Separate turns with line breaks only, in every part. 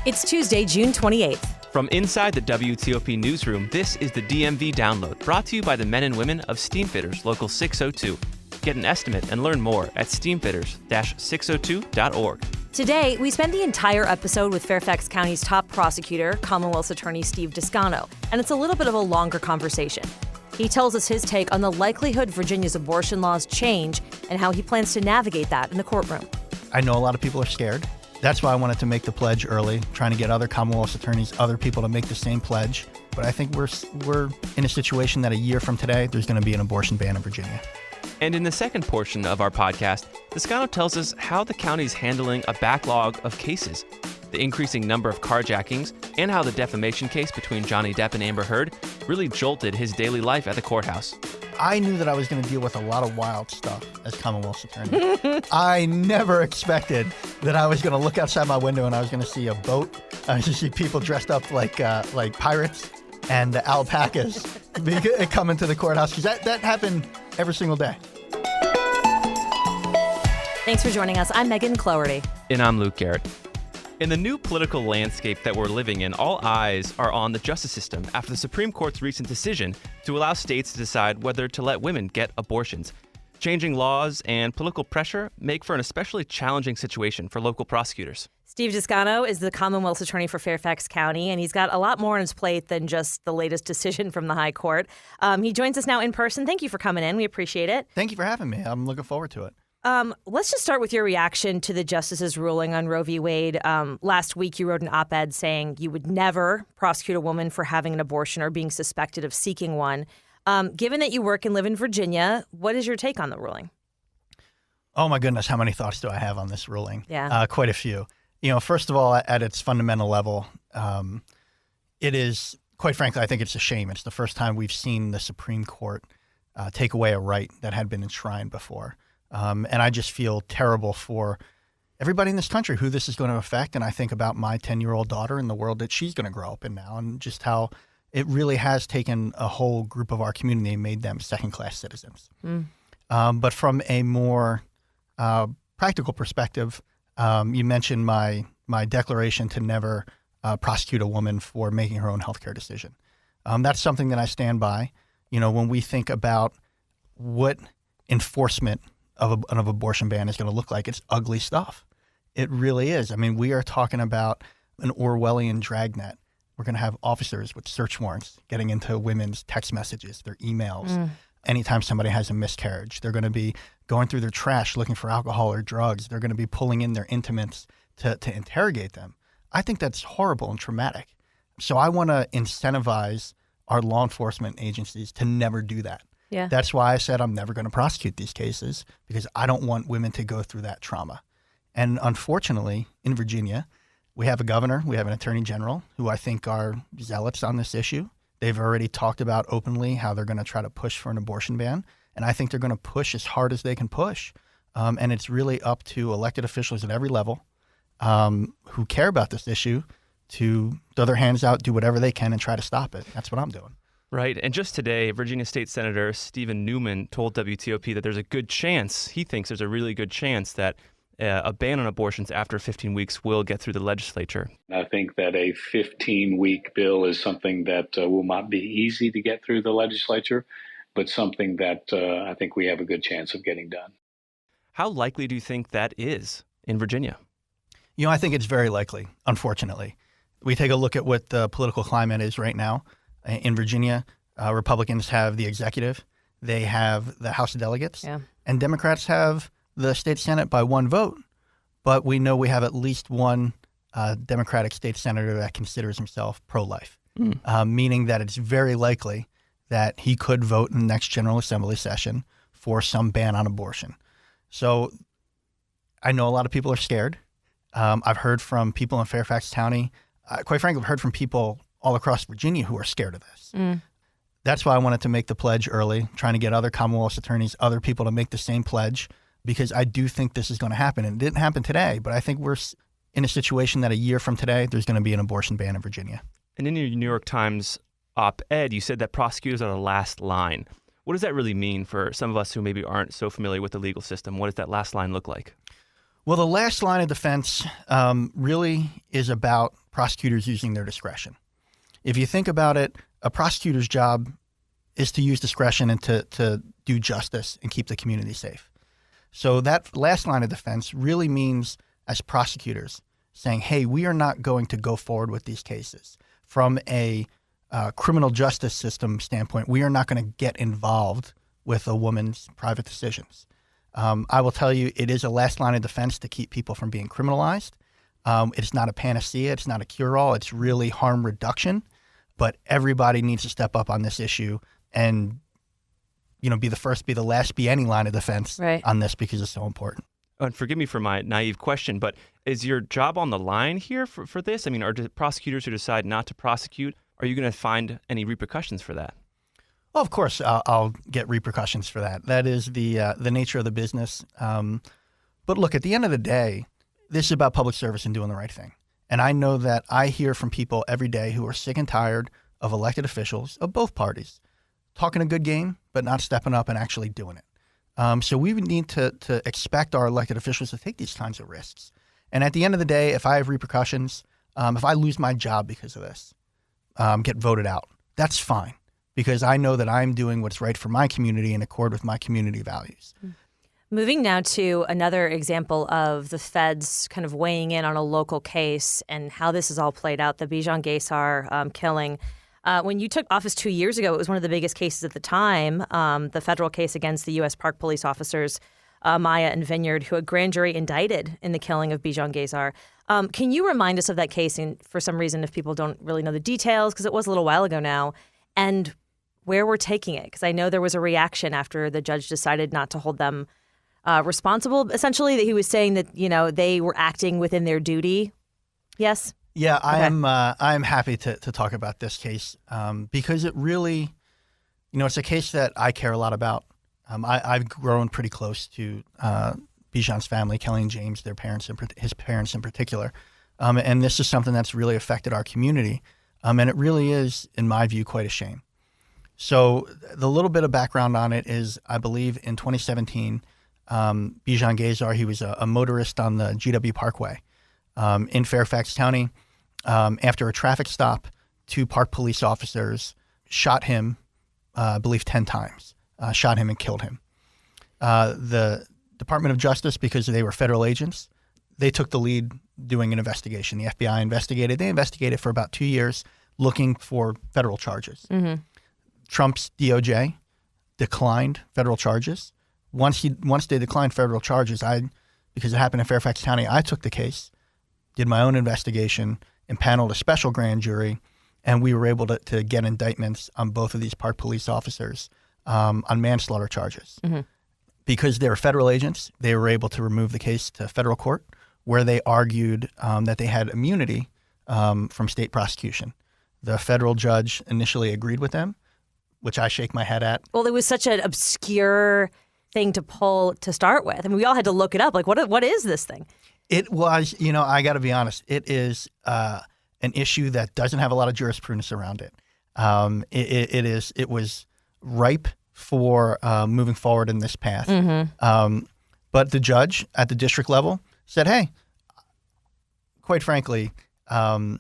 It's Tuesday, June 28th.
From inside the WTOP newsroom, this is the DMV Download, brought to you by the men and women of Steamfitters Local 602. Get an estimate and learn more at steamfitters-602.org.
Today, we spent the entire episode with Fairfax County's top prosecutor, Commonwealth's attorney Steve Descano, and it's a little bit of a longer conversation. He tells us his take on the likelihood Virginia's abortion laws change and how he plans to navigate that in the courtroom.
I know a lot of people are scared. That's why I wanted to make the pledge early, trying to get other Commonwealth attorneys, other people to make the same pledge. But I think we're in a situation that a year from today, there's going to be an abortion ban in Virginia.
And in the second portion of our podcast, Descano tells us how the county's handling a backlog of cases, the increasing number of carjackings, and how the defamation case between Johnny Depp and Amber Heard really jolted his daily life at the courthouse.
I knew that I was going to deal with a lot of wild stuff as Commonwealth's attorney. I never expected that I was going to look outside my window and I was going to see a boat. I was going to see people dressed up like pirates and alpacas coming to the courthouse, because that happened every single day.
Thanks for joining us. I'm Megan Cloherty.
And I'm Luke Garrett. In the new political landscape that we're living in, all eyes are on the justice system after the Supreme Court's recent decision to allow states to decide whether to let women get abortions. Changing laws and political pressure make for an especially challenging situation for local prosecutors.
Steve Descano is the Commonwealth's attorney for Fairfax County, and he's got a lot more on his plate than just the latest decision from the High Court. He joins us now in person. Thank you for coming in. We appreciate it.
Thank you for having me. I'm looking forward to it.
Let's just start with your reaction to the justice's ruling on Roe v. Wade. Last week, you wrote an op-ed saying you would never prosecute a woman for having an abortion or being suspected of seeking one. Given that you work and live in Virginia, what is your take on the ruling?
Oh, my goodness. How many thoughts do I have on this ruling?
Yeah.
Quite a few. First of all, at its fundamental level, it is, quite frankly, I think it's a shame. It's the first time we've seen the Supreme Court take away a right that had been enshrined before. And I just feel terrible for everybody in this country who this is going to affect. And I think about my 10-year-old daughter and the world that she's going to grow up in now, and just how it really has taken a whole group of our community and made them second-class citizens. But from a more practical perspective, you mentioned my declaration to never prosecute a woman for making her own healthcare decision. That's something that I stand by. When we think about what enforcement of an abortion ban is going to look like, it's ugly stuff. It really is. I mean, we are talking about an Orwellian dragnet. We're going to have officers with search warrants getting into women's text messages, their emails. Anytime somebody has a miscarriage, they're going to be going through their trash looking for alcohol or drugs. They're going to be pulling in their intimates to interrogate them. I think that's horrible and traumatic. So I want to incentivize our law enforcement agencies to never do that.
Yeah.
That's why I said I'm never going to prosecute these cases, because I don't want women to go through that trauma. And unfortunately, in Virginia, we have a governor, we have an attorney general who I think are zealots on this issue. They've already talked about openly how they're going to try to push for an abortion ban. And I think they're going to push as hard as they can push. And it's really up to elected officials at every level who care about this issue to throw their hands out, do whatever they can, and try to stop it. That's what I'm doing.
Right. And just today, Virginia State Senator Stephen Newman told WTOP that there's a good chance, he thinks there's a really good chance that a ban on abortions after 15 weeks will get through the legislature.
I think that a 15-week bill is something that will not be easy to get through the legislature, but something that I think we have a good chance of getting done.
How likely do you think that is in Virginia?
I think it's very likely, unfortunately. We take a look at what the political climate is right now. In Virginia, Republicans have the executive, they have the House of Delegates, and Democrats have the state Senate by one vote. But we know we have at least one Democratic state senator that considers himself pro-life, meaning that it's very likely that he could vote in the next General Assembly session for some ban on abortion. So I know a lot of people are scared. I've heard from people in Fairfax County. Quite frankly, I've heard from people all across Virginia who are scared of this. That's why I wanted to make the pledge early, trying to get other Commonwealth attorneys, other people to make the same pledge, because I do think this is going to happen. And it didn't happen today, but I think we're in a situation that a year from today, there's going to be an abortion ban in Virginia.
And in your New York Times op-ed, you said that prosecutors are the last line. What does that really mean for some of us who maybe aren't so familiar with the legal system? What does that last line look like?
Well, the last line of defense really is about prosecutors using their discretion. If you think about it, a prosecutor's job is to use discretion and to do justice and keep the community safe. So that last line of defense really means, as prosecutors, saying, hey, we are not going to go forward with these cases. From a criminal justice system standpoint, we are not going to get involved with a woman's private decisions. I will tell you, it is a last line of defense to keep people from being criminalized. It's not a panacea. It's not a cure-all. It's really harm reduction. But everybody needs to step up on this issue and, be the first, be the last, be any line of defense on this, because it's so important.
And forgive me for my naive question, but is your job on the line here for this? I mean, are the prosecutors who decide not to prosecute, are you going to find any repercussions for that?
Well, of course, I'll get repercussions for that. That is the nature of the business. But look, at the end of the day, this is about public service and doing the right thing. And I know that I hear from people every day who are sick and tired of elected officials of both parties talking a good game, but not stepping up and actually doing it. So we would need to expect our elected officials to take these kinds of risks. And at the end of the day, if I have repercussions, if I lose my job because of this, get voted out, that's fine, because I know that I'm doing what's right for my community in accord with my community values.
Moving now to another example of the feds kind of weighing in on a local case and how this has all played out, the Bijan Ghaisar killing. When you took office 2 years ago, it was one of the biggest cases at the time, the federal case against the U.S. Park Police officers, Maya and Vineyard, who a grand jury indicted in the killing of Bijan Ghaisar. Can you remind us of that case, and for some reason, if people don't really know the details, because it was a little while ago now, and where we're taking it? Because I know there was a reaction after the judge decided not to hold them responsible, essentially, that he was saying that, they were acting within their duty. Yes?
Yeah,
Okay.
I'm happy to talk about this case because it really, it's a case that I care a lot about. I've grown pretty close to Bijan's family, Kelly and James, his parents in particular. And this is something that's really affected our community. And it really is, in my view, quite a shame. So the little bit of background on it is, I believe in 2017, Bijan Ghaisar, he was a motorist on the GW Parkway in Fairfax County. After a traffic stop, 2 park police officers shot him, I believe 10 times, shot him and killed him. The Department of Justice, because they were federal agents, they took the lead doing an investigation. The FBI investigated. They investigated for about 2 years looking for federal charges. Mm-hmm. Trump's DOJ declined federal charges. Once they declined federal charges, because it happened in Fairfax County, I took the case, did my own investigation, impaneled a special grand jury, and we were able to get indictments on both of these park police officers on manslaughter charges. Mm-hmm. Because they were federal agents, they were able to remove the case to federal court, where they argued that they had immunity from state prosecution. The federal judge initially agreed with them, which I shake my head at.
Well, it was such an obscure thing to pull to start with. I mean, we all had to look it up. Like, what is this thing?
It was, I got to be honest, it is an issue that doesn't have a lot of jurisprudence around it. It was ripe for moving forward in this path. Mm-hmm. But the judge at the district level said, hey, quite frankly, I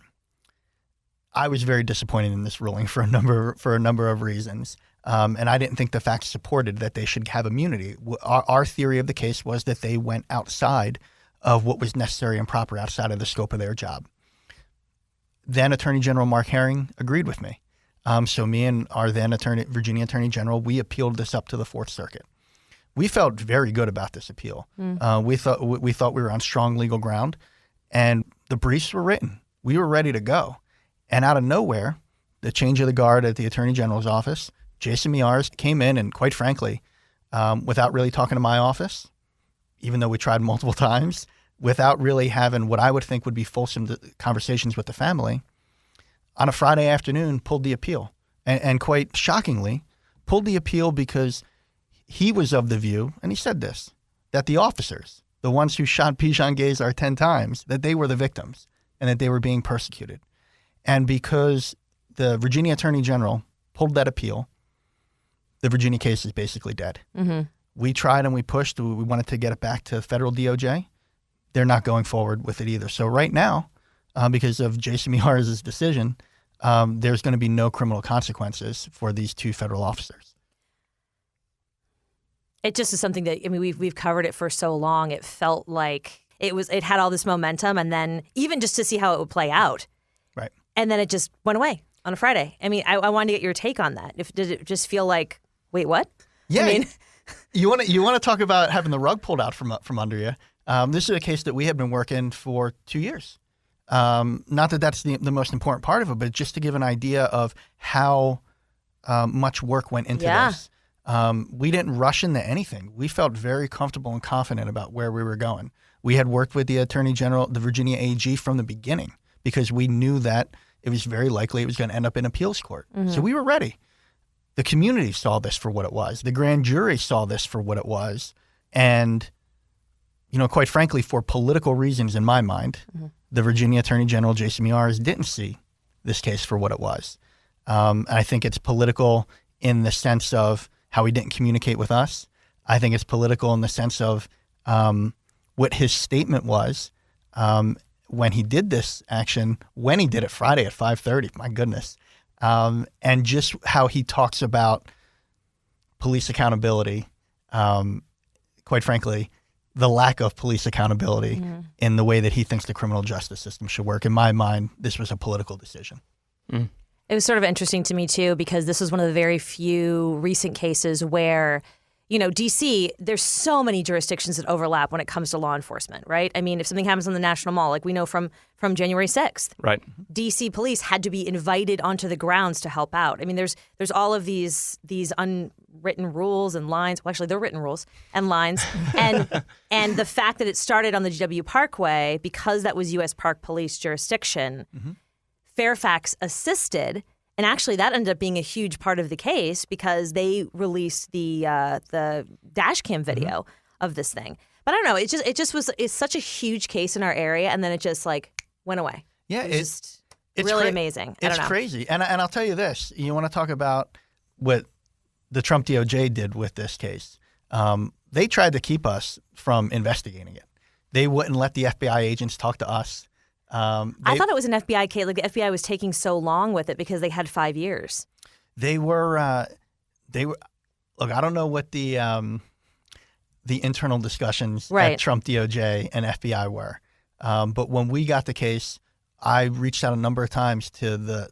was very disappointed in this ruling for a number of reasons. And I didn't think the facts supported that they should have immunity. Our theory of the case was that they went outside of what was necessary and proper, outside of the scope of their job. Then Attorney General Mark Herring agreed with me. So me and our then Virginia Attorney General, we appealed this up to the Fourth Circuit. We felt very good about this appeal. We thought we were on strong legal ground, and the briefs were written. We were ready to go. And out of nowhere, the change of the guard at the Attorney General's office, Jason Miyares, came in and, quite frankly, without really talking to my office, even though we tried multiple times, without really having what I would think would be fulsome conversations with the family, on a Friday afternoon, pulled the appeal. And quite shockingly, pulled the appeal because he was of the view, and he said this, that the officers, the ones who shot Bijan Ghaisar 10 times, that they were the victims and that they were being persecuted. And because the Virginia Attorney General pulled that appeal, the Virginia case is basically dead. Mm-hmm. We tried and we pushed. We wanted to get it back to federal DOJ. They're not going forward with it either. So right now, because of Jason Miyares' decision, there's going to be no criminal consequences for these two federal officers.
It just is something that, I mean, we've covered it for so long. It felt like it had all this momentum, and then even just to see how it would play out.
Right.
And then it just went away on a Friday. I mean, I wanted to get your take on that. Did it just feel like, wait, what?
Yeah.
I mean,
you want to talk about having the rug pulled out from under you. This is a case that we have been working for 2 years. Not that that's the most important part of it, but just to give an idea of how much work went into this. We didn't rush into anything. We felt very comfortable and confident about where we were going. We had worked with the Attorney General, the Virginia AG, from the beginning because we knew that it was very likely it was going to end up in appeals court. Mm-hmm. So we were ready. The community saw this for what it was. The grand jury saw this for what it was. And, quite frankly, for political reasons in my mind, the Virginia Attorney General, Jason Miyares, didn't see this case for what it was. And I think it's political in the sense of how he didn't communicate with us. I think it's political in the sense of what his statement was when he did this action, when he did it Friday at 5:30, my goodness. And just how he talks about police accountability, quite frankly, the lack of police accountability in the way that he thinks the criminal justice system should work. In my mind, this was a political decision.
Mm. It was sort of interesting to me, too, because this was one of the very few recent cases where, D.C., there's so many jurisdictions that overlap when it comes to law enforcement, right? I mean, if something happens on the National Mall, like we know from January 6th,
right?
D.C. police had to be invited onto the grounds to help out. I mean, there's all of these unwritten rules and lines. Well, actually, they're written rules and lines. And the fact that it started on the GW Parkway, because that was U.S. Park Police jurisdiction, Fairfax assisted. And actually, that ended up being a huge part of the case because they released the dash cam video of this thing. But I don't know. It's such a huge case in our area, and then it just went away.
Yeah,
it's really amazing.
It's crazy. And I'll tell you this: you want to talk about what the Trump DOJ did with this case? They tried to keep us from investigating it. They wouldn't let the FBI agents talk to us. I thought it was an FBI case. Like the FBI was taking so long with it because they had 5 years. They were. Look, I don't know what the internal discussions at Trump DOJ and FBI were, but when we got the case, I reached out a number of times to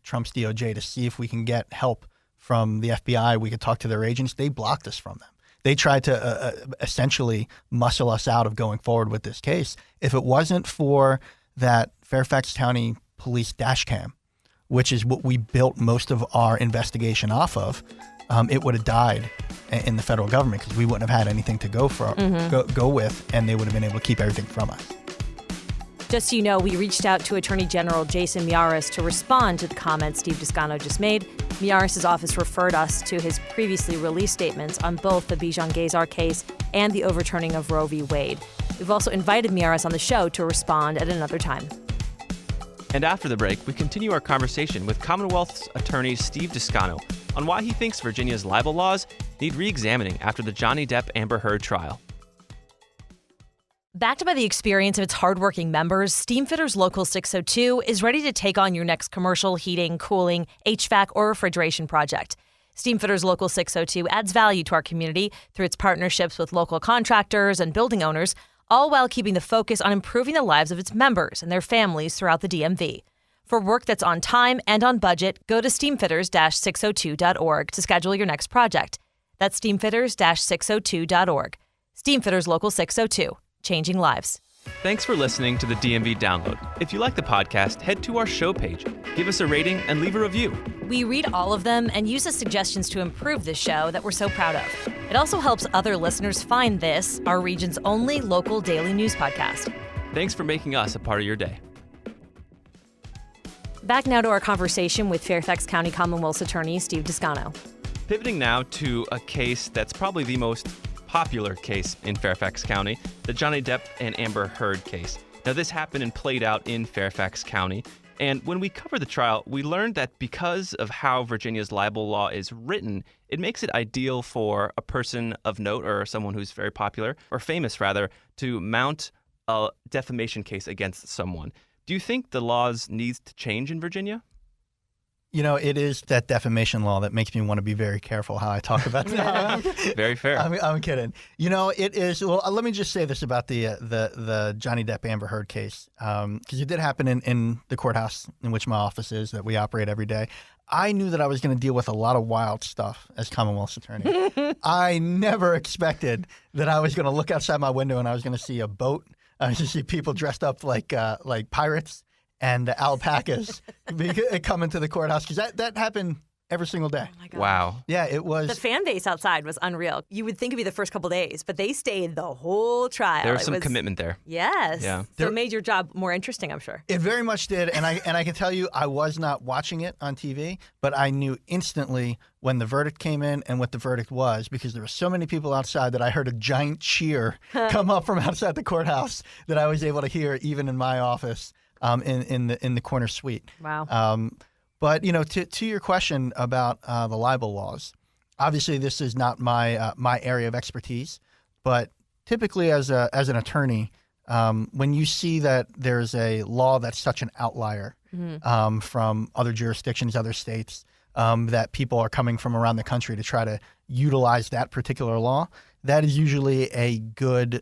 Trump's DOJ to see if we can get help from the FBI. We could talk to their agents. They blocked us from them. They tried to essentially muscle us out of going forward with this case. If it wasn't for that Fairfax County Police dash cam, which is what we built most of our investigation off of, it would have died in the federal government because we wouldn't have had anything to go with, and they would have been able to keep everything from us. Just so you know, we reached out to Attorney General Jason Miyares to respond to the comments Steve Descano just made. Miyares' office referred us to his previously released statements on both the Bijan Ghaisar case and the overturning of Roe v. Wade. We've also invited Miyares on the show to respond at another time.
And after the break, we continue our conversation with Commonwealth's attorney Steve Descano on why he thinks Virginia's libel laws need re-examining after the Johnny Depp Amber Heard trial. Backed by the experience of its hardworking members, Steamfitters Local 602 is ready to take on your next commercial, heating, cooling, HVAC, or refrigeration project. Steamfitters Local 602 adds value to our community through its partnerships with local contractors and building owners, all while keeping the focus on improving the lives of its members and their families throughout the DMV. For work that's on time and on budget, go to steamfitters-602.org to schedule your next project. That's steamfitters-602.org. Steamfitters Local 602. Changing lives. Thanks for listening to the DMV Download. If you like the podcast, head to our show page, give us a rating, and leave a review. We read all of them and use the suggestions to improve this show that we're so proud of. It also helps other listeners find this, our region's only local daily news podcast. Thanks for making us a part of your day. Back now to our conversation with Fairfax County Commonwealth's attorney, Steve Descano. Pivoting now to a case that's probably the most popular case in Fairfax County, the Johnny Depp and Amber Heard case. Now, this happened and played out in Fairfax County. And when we covered the trial, we learned that because of how Virginia's libel law is written, it makes it ideal for a person of note or someone who's very popular or famous, rather, to mount a defamation case against someone. Do you think the laws needs to change in Virginia?
It is that defamation law that makes me want to be very careful how I talk about that.
Very fair.
I'm kidding. It is. Well, let me just say this about the Johnny Depp Amber Heard case, because it did happen in the courthouse in which my office is that we operate every day. I knew that I was going to deal with a lot of wild stuff as Commonwealth's attorney. I never expected that I was going to look outside my window and I was going to see a boat. I was going to see people dressed up like pirates and alpacas come into the courthouse, because that happened every single day.
Oh my gosh.
Wow.
Yeah, it was.
The fan base outside was unreal. You would think it'd be the first couple days, but they stayed the whole trial.
There was some commitment there.
Yes.
Yeah.
So it made your job more interesting, I'm sure.
It very much did, and I can tell you, I was not watching it on TV, but I knew instantly when the verdict came in and what the verdict was, because there were so many people outside that I heard a giant cheer come up from outside the courthouse that I was able to hear even in my office. In the corner suite.
Wow.
But to your question about the libel laws, obviously this is not my area of expertise. But typically, as an attorney, when you see that there's a law that's such an outlier from other jurisdictions, other states, that people are coming from around the country to try to utilize that particular law, that is usually a good.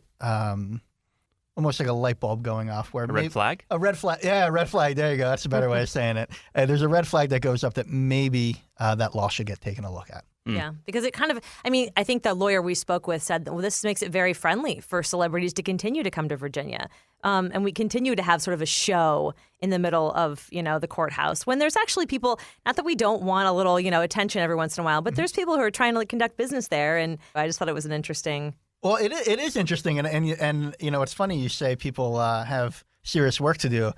Almost like a light bulb going off. Where
a red flag?
A red flag. Yeah, a red flag. There you go. That's a better way of saying it. There's a red flag that goes up that maybe that law should get taken a look at.
Yeah, because it kind of, I think the lawyer we spoke with said, well, this makes it very friendly for celebrities to continue to come to Virginia. And we continue to have sort of a show in the middle of, the courthouse when there's actually people, not that we don't want a little, attention every once in a while, but there's people who are trying to conduct business there. And I just thought it was an interesting.
Well, it is interesting, and it's funny you say people have serious work to do.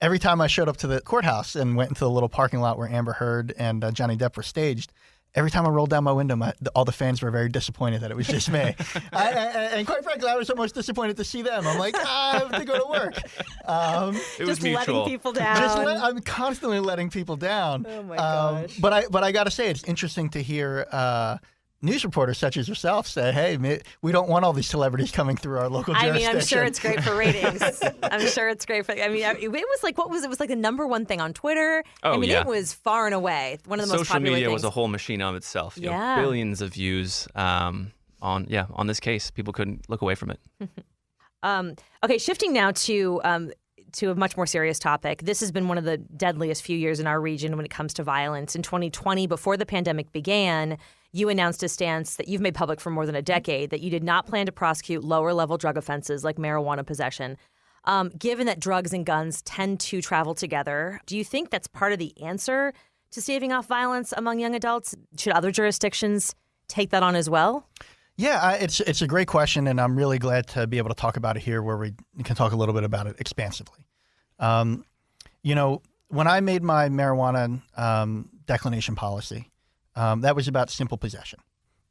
Every time I showed up to the courthouse and went into the little parking lot where Amber Heard and Johnny Depp were staged, every time I rolled down my window, all the fans were very disappointed that it was just me. And quite frankly, I was almost disappointed to see them. I'm like, I have to go to work.
It was
just
mutual.
letting people down.
I'm constantly letting people down.
Oh my gosh.
But I got to say, it's interesting to hear news reporters such as yourself say, hey, we don't want all these celebrities coming through our local jurisdiction.
I'm sure it's great for ratings. I'm sure it's great for, it was like, what was it? It was like the number one thing on Twitter.
Oh, yeah.
It was far and away one of the most
Social
popular
media
things.
was a whole machine of itself.
Yeah.
Billions of views on this case. People couldn't look away from it.
Okay, shifting now to a much more serious topic. This has been one of the deadliest few years in our region when it comes to violence. In 2020, before the pandemic began, you announced a stance that you've made public for more than a decade that you did not plan to prosecute lower-level drug offenses like marijuana possession. Given that drugs and guns tend to travel together, do you think that's part of the answer to staving off violence among young adults? Should other jurisdictions take that on as well?
Yeah, it's a great question, and I'm really glad to be able to talk about it here where we can talk a little bit about it expansively. When I made my marijuana declination policy, that was about simple possession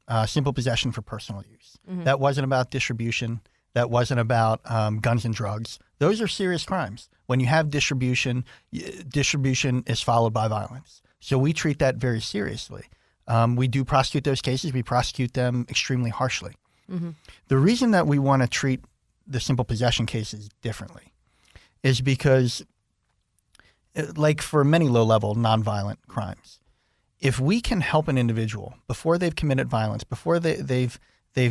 for personal use. Mm-hmm. That wasn't about distribution. That wasn't about guns and drugs. Those are serious crimes. When you have distribution is followed by violence. So we treat that very seriously. We do prosecute those cases. We prosecute them extremely harshly. Mm-hmm. The reason that we want to treat the simple possession cases differently is because, like for many low-level nonviolent crimes, if we can help an individual before they've committed violence, before they've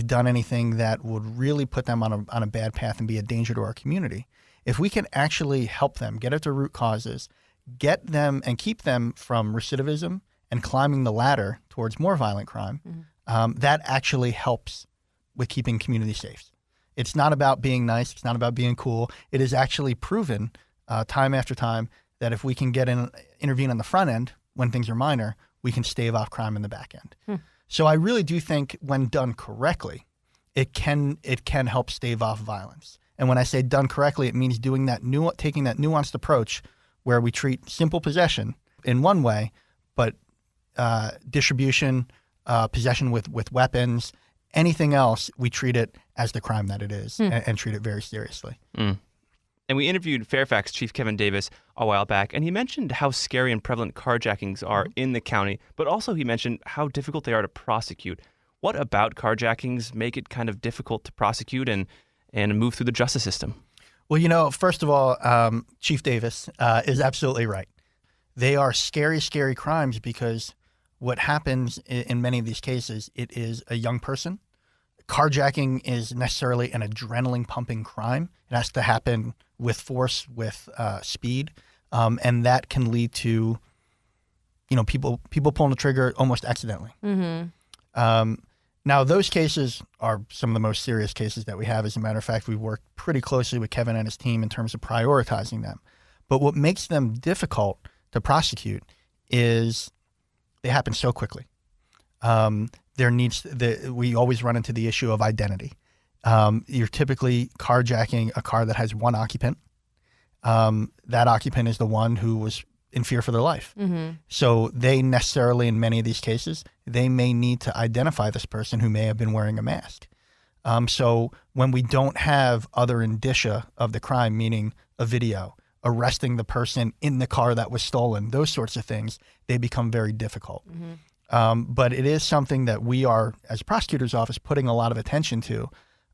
done anything that would really put them on a bad path and be a danger to our community, if we can actually help them, get at the root causes, get them and keep them from recidivism and climbing the ladder towards more violent crime, that actually helps with keeping communities safe. It's not about being nice. It's not about being cool. It is actually proven time after time that if we can intervene on the front end when things are minor, we can stave off crime in the back end. So I really do think when done correctly, it can help stave off violence. And when I say done correctly, it means taking that nuanced approach where we treat simple possession in one way, but distribution, possession with weapons, anything else, we treat it as the crime that it is and treat it very seriously.
And we interviewed Fairfax Chief Kevin Davis a while back, and he mentioned how scary and prevalent carjackings are in the county, but also he mentioned how difficult they are to prosecute. What about carjackings make it kind of difficult to prosecute and move through the justice system?
Well, first of all, Chief Davis is absolutely right. They are scary, scary crimes because what happens in many of these cases, it is a young person. Carjacking is necessarily an adrenaline-pumping crime. It has to happen with force, with speed, and that can lead to, people pulling the trigger almost accidentally. Mm-hmm. Now, those cases are some of the most serious cases that we have. As a matter of fact, we worked pretty closely with Kevin and his team in terms of prioritizing them. But what makes them difficult to prosecute is they happen so quickly. We always run into the issue of identity. You're typically carjacking a car that has one occupant. That occupant is the one who was in fear for their life. Mm-hmm. So they necessarily, in many of these cases, they may need to identify this person who may have been wearing a mask. So when we don't have other indicia of the crime, meaning a video, arresting the person in the car that was stolen, those sorts of things, they become very difficult. Mm-hmm. But it is something that we are, as a prosecutor's office, putting a lot of attention to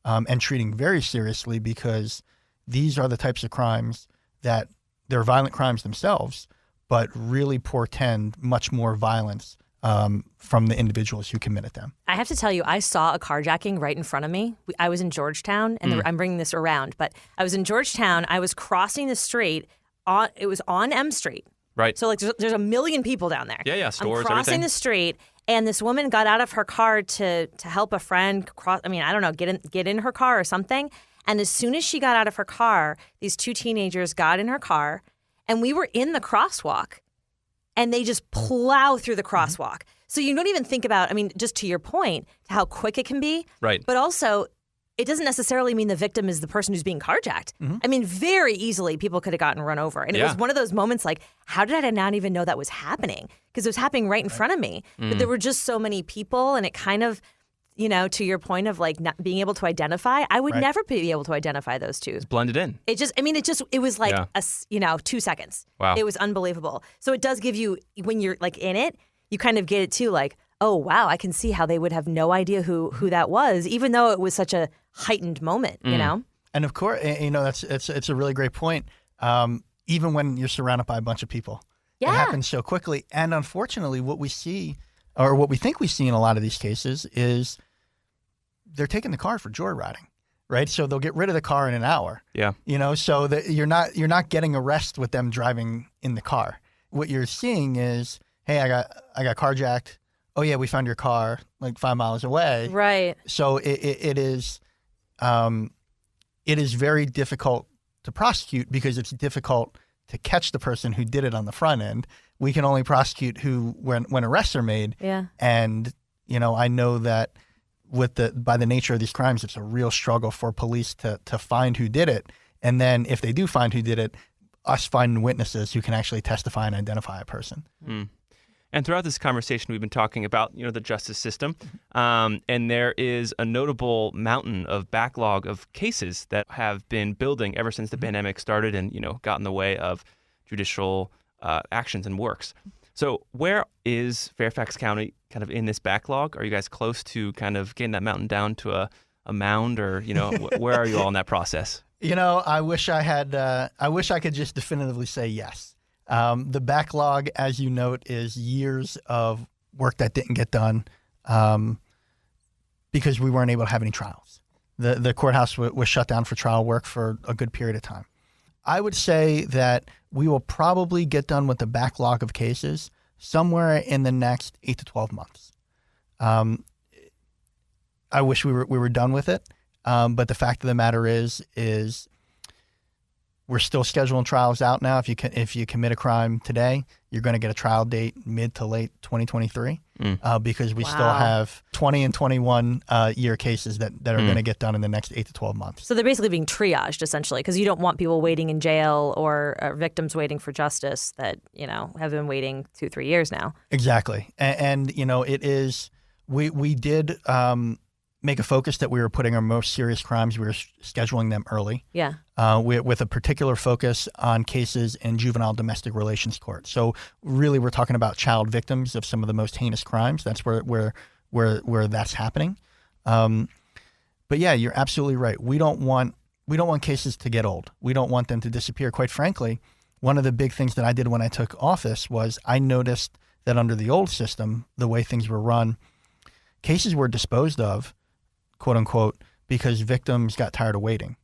and treating very seriously, because these are the types of crimes that they're violent crimes themselves, but really portend much more violence from the individuals who committed them. I
have to tell you, I saw a carjacking right in front of me. I was in Georgetown, and I'm bringing this around, but I was in Georgetown. I was crossing the street. It was on M Street.
Right.
So there's a million people down there.
Yeah, stores,
I'm crossing
everything.
the street, and this woman got out of her car to help a friend cross. I don't know, get in her car or something. And as soon as she got out of her car, these two teenagers got in her car, and we were in the crosswalk, and they just plow through the crosswalk. So you don't even think about, just to your point, to how quick it can be.
Right.
But also, it doesn't necessarily mean the victim is the person who's being carjacked. Mm-hmm. Very easily people could have gotten run over. And it was one of those moments like, how did I not even know that was happening? Because it was happening right in front of me. But there were just so many people, and it kind of, to your point of like not being able to identify, I would never be able to identify those two.
It's blended in.
It was like 2 seconds.
Wow.
It was unbelievable. So it does give you, when you're like in it, you kind of get it too, like, oh wow, I can see how they would have no idea who that was, even though it was such a heightened moment,
And of course, it's a really great point. Even when you're surrounded by a bunch of people, it happens so quickly. And unfortunately, what we see, or what we think we see in a lot of these cases, is they're taking the car for joyriding, right? So they'll get rid of the car in an hour.
Yeah.
So that you're not getting arrested with them driving in the car. What you're seeing is, hey, I got carjacked. Oh yeah, we found your car like 5 miles away.
Right.
So it is very difficult to prosecute, because it's difficult to catch the person who did it on the front end. We can only prosecute when arrests are made.
Yeah.
And I know that by the nature of these crimes, it's a real struggle for police to find who did it. And then if they do find who did it, us finding witnesses who can actually testify and identify a person.
Mm. And throughout this conversation, we've been talking about, the justice system, and there is a notable mountain of backlog of cases that have been building ever since the pandemic started, and got in the way of judicial actions and works. So, where is Fairfax County kind of in this backlog? Are you guys close to kind of getting that mountain down to a mound, or where are you all in that process?
I wish I could just definitively say yes. The backlog, as you note, is years of work that didn't get done because we weren't able to have any trials. The courthouse was shut down for trial work for a good period of time. I would say that we will probably get done with the backlog of cases somewhere in the next 8 to 12 months. I wish we were done with it, but the fact of the matter is we're still scheduling trials out now. If you commit a crime today, you're going to get a trial date mid to late 2023 because we still have 20 and 21 year cases that are going to get done in the next 8 to 12 months.
So they're basically being triaged, essentially, because you don't want people waiting in jail or victims waiting for justice that have been waiting 2-3 years now.
Exactly, and it is. We did make a focus that we were putting our most serious crimes, we were scheduling them early.
Yeah.
With a particular focus on cases in juvenile domestic relations court. So really, we're talking about child victims of some of the most heinous crimes. That's where that's happening. But yeah, you're absolutely right. We don't want we don't want cases to get old. We don't want them to disappear. Quite frankly, one of the big things that I did when I took office was I noticed that under the old system, the way things were run, cases were disposed of, quote unquote, because victims got tired of waiting.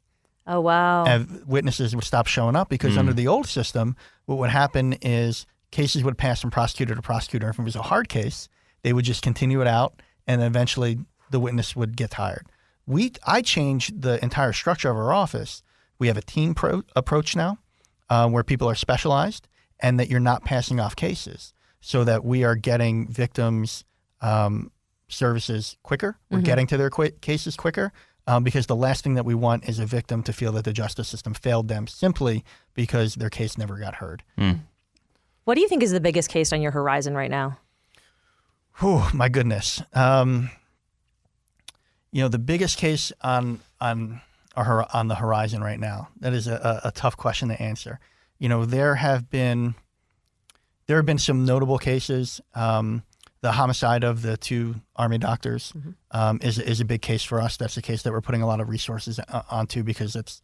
Oh, wow.
And witnesses would stop showing up because under the old system, what would happen is cases would pass from prosecutor to prosecutor. If it was a hard case, they would just continue it out, and eventually the witness would get tired. I changed the entire structure of our office. We have a team approach now where people are specialized and that you're not passing off cases so that we are getting victims services quicker. We're getting to their cases quicker because the last thing that we want is a victim to feel that the justice system failed them simply because their case never got heard.
What do you think is the biggest case on your horizon right now?
Oh, my goodness. The biggest case on the horizon right now, that is a tough question to answer. There have been some notable cases. The homicide of the 2 Army doctors is a big case for us. That's a case that we're putting a lot of resources onto because it's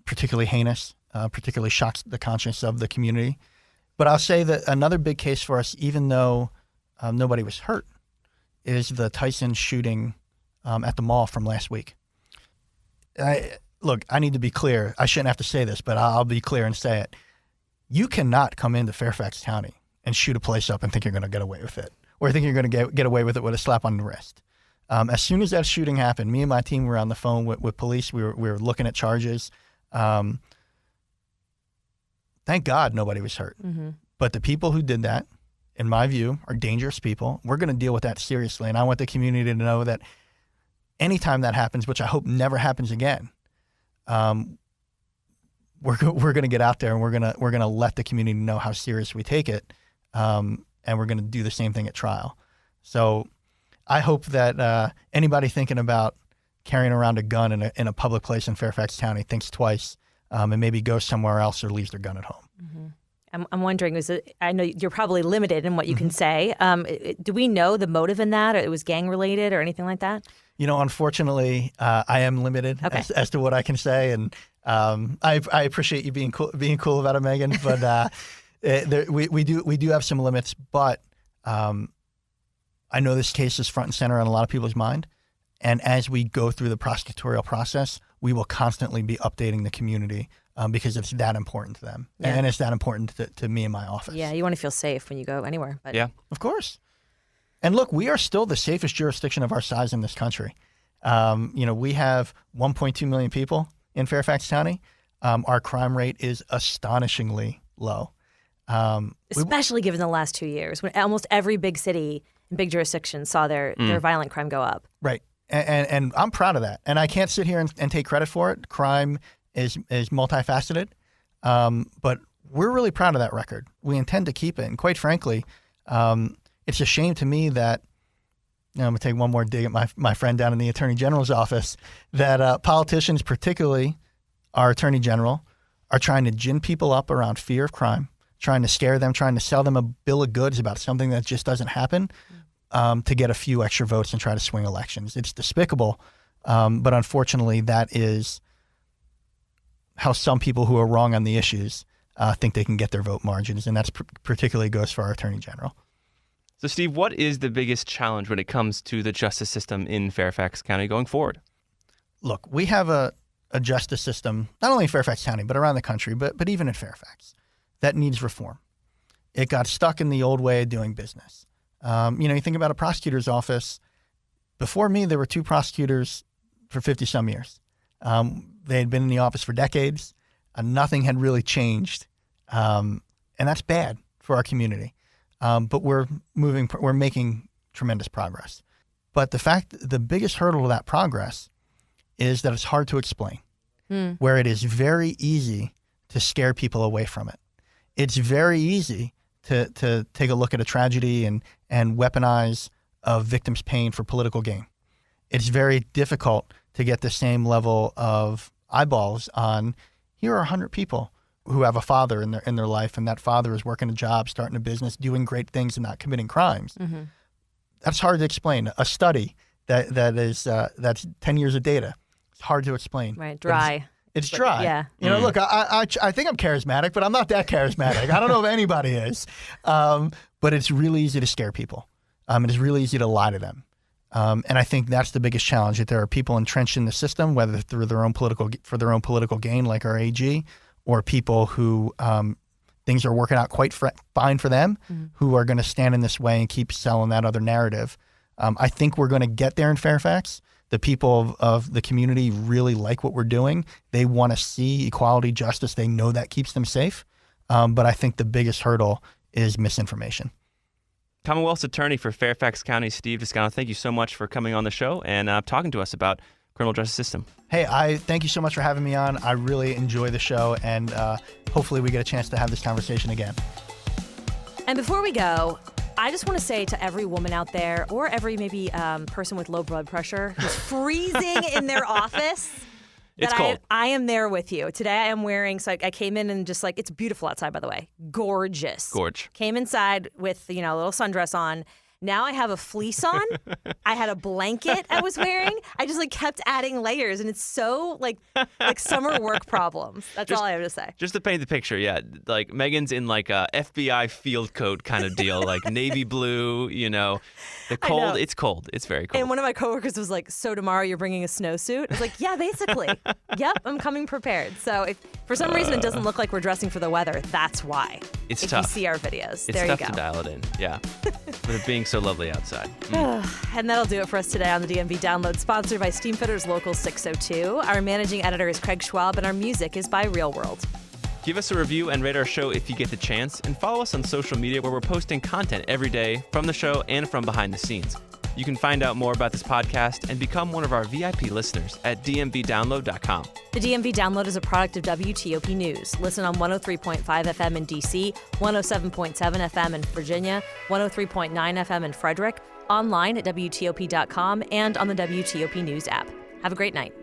particularly heinous, particularly shocks the conscience of the community. But I'll say that another big case for us, even though nobody was hurt, is the Tyson shooting at the mall from last week. Look, I need to be clear. I shouldn't have to say this, but I'll be clear and say it. You cannot come into Fairfax County and shoot a place up and think you're going to get away with it, or think you're going to get away with it with a slap on the wrist. As soon as that shooting happened, me and my team were on the phone with police. We were looking at charges. Thank God nobody was hurt. But the people who did that, in my view, are dangerous people. We're going to deal with that seriously, and I want the community to know that anytime that happens, which I hope never happens again, we're going to get out there and we're going to let the community know how serious we take it, and we're going to do the same thing at trial. So I hope that anybody thinking about carrying around a gun in a public place in Fairfax County thinks twice and maybe goes somewhere else or leaves their gun at home.
I'm wondering, I know you're probably limited in what you can say. Do we know the motive in that, or it was gang related or anything like that?
Unfortunately, I am limited as to what I can say, and I appreciate you being cool about it, Megan. But we do have some limits. But I know this case is front and center on a lot of people's mind, and as we go through the prosecutorial process, we will constantly be updating the community because it's that important to them, and it's that important to me and my office. Yeah,
you want to feel safe when you go anywhere. But.
Yeah,
of course. And look, we are still the safest jurisdiction of our size in this country. We have 1.2 million people in Fairfax County. Our crime rate is astonishingly low.
Especially given the last 2 years, when almost every big city and big jurisdiction saw their violent crime go up.
Right. And I'm proud of that. And I can't sit here and take credit for it. Crime is multifaceted. But we're really proud of that record. We intend to keep it. And quite frankly, it's a shame to me that, I'm going to take one more dig at my friend down in the Attorney General's office, that politicians, particularly our Attorney General, are trying to gin people up around fear of crime, trying to scare them, trying to sell them a bill of goods about something that just doesn't happen to get a few extra votes and try to swing elections. It's despicable, but unfortunately that is how some people who are wrong on the issues think they can get their vote margins, and that's particularly goes for our Attorney General.
So, Steve, what is the biggest challenge when it comes to the justice system in Fairfax County going forward?
Look, we have a justice system, not only in Fairfax County, but around the country, but even in Fairfax, that needs reform. It got stuck in the old way of doing business. You think about a prosecutor's office. Before me, there were 2 prosecutors for 50-some years. They had been in the office for decades. Nothing had really changed, and that's bad for our community. But we're making tremendous progress. But the biggest hurdle to that progress is that it's hard to explain, where it is very easy to scare people away from it. It's very easy to take a look at a tragedy and weaponize a victim's pain for political gain. It's very difficult to get the same level of eyeballs on, here are 100 people who have a father in their life, and that father is working a job, starting a business, doing great things, and not committing crimes. That's hard to explain. A study that's 10 years of data, it's hard to explain.
Right, dry.
It's dry.
Yeah.
You know, look, I think I'm charismatic, but I'm not that charismatic. I don't know if anybody is. But it's really easy to scare people. It is really easy to lie to them. And I think that's the biggest challenge, that there are people entrenched in the system, whether through their own political gain, like our AG, or people who things are working out quite fine for them, who are going to stand in this way and keep selling that other narrative. I think we're going to get there in Fairfax. The people of the community really like what we're doing. They want to see equality, justice. They know that keeps them safe. But I think the biggest hurdle is misinformation.
Commonwealth's attorney for Fairfax County, Steve Descano, thank you so much for coming on the show and talking to us about criminal justice system.
Hey, I thank you so much for having me on. I really enjoy the show, and hopefully we get a chance to have this conversation again.
And before we go, I just want to say to every woman out there, or every maybe person with low blood pressure who's freezing in their office,
It's cold.
I am there with you. Today I am wearing, so I came in and just like, it's beautiful outside, by the way. Gorgeous.
Gorge.
Came inside with, a little sundress on. Now I have a fleece on. I had a blanket I was wearing. I just kept adding layers, and it's so like summer work problems. That's all I have to say.
Just to paint the picture, yeah. Like Megan's in like a FBI field coat kind of deal, like navy blue, The cold, it's cold. It's very cold.
And one of my coworkers was like, so tomorrow you're bringing a snowsuit? I was like, yeah, basically. Yep, I'm coming prepared. So if for some reason it doesn't look like we're dressing for the weather, that's why.
It's
if
tough.
you see our videos.
It's
there you
tough
go.
to dial it in, yeah. With it being so lovely outside.
And that'll do it for us today on the DMV Download, sponsored by Steamfitters Local 602. Our managing editor is Craig Schwab, and our music is by Real World.
Give us a review and rate our show if you get the chance, and follow us on social media where we're posting content every day from the show and from behind the scenes. You can find out more about this podcast and become one of our VIP listeners at dmvdownload.com.
The DMV Download is a product of WTOP News. Listen on 103.5 FM in D.C., 107.7 FM in Virginia, 103.9 FM in Frederick, online at WTOP.com, and on the WTOP News app. Have a great night.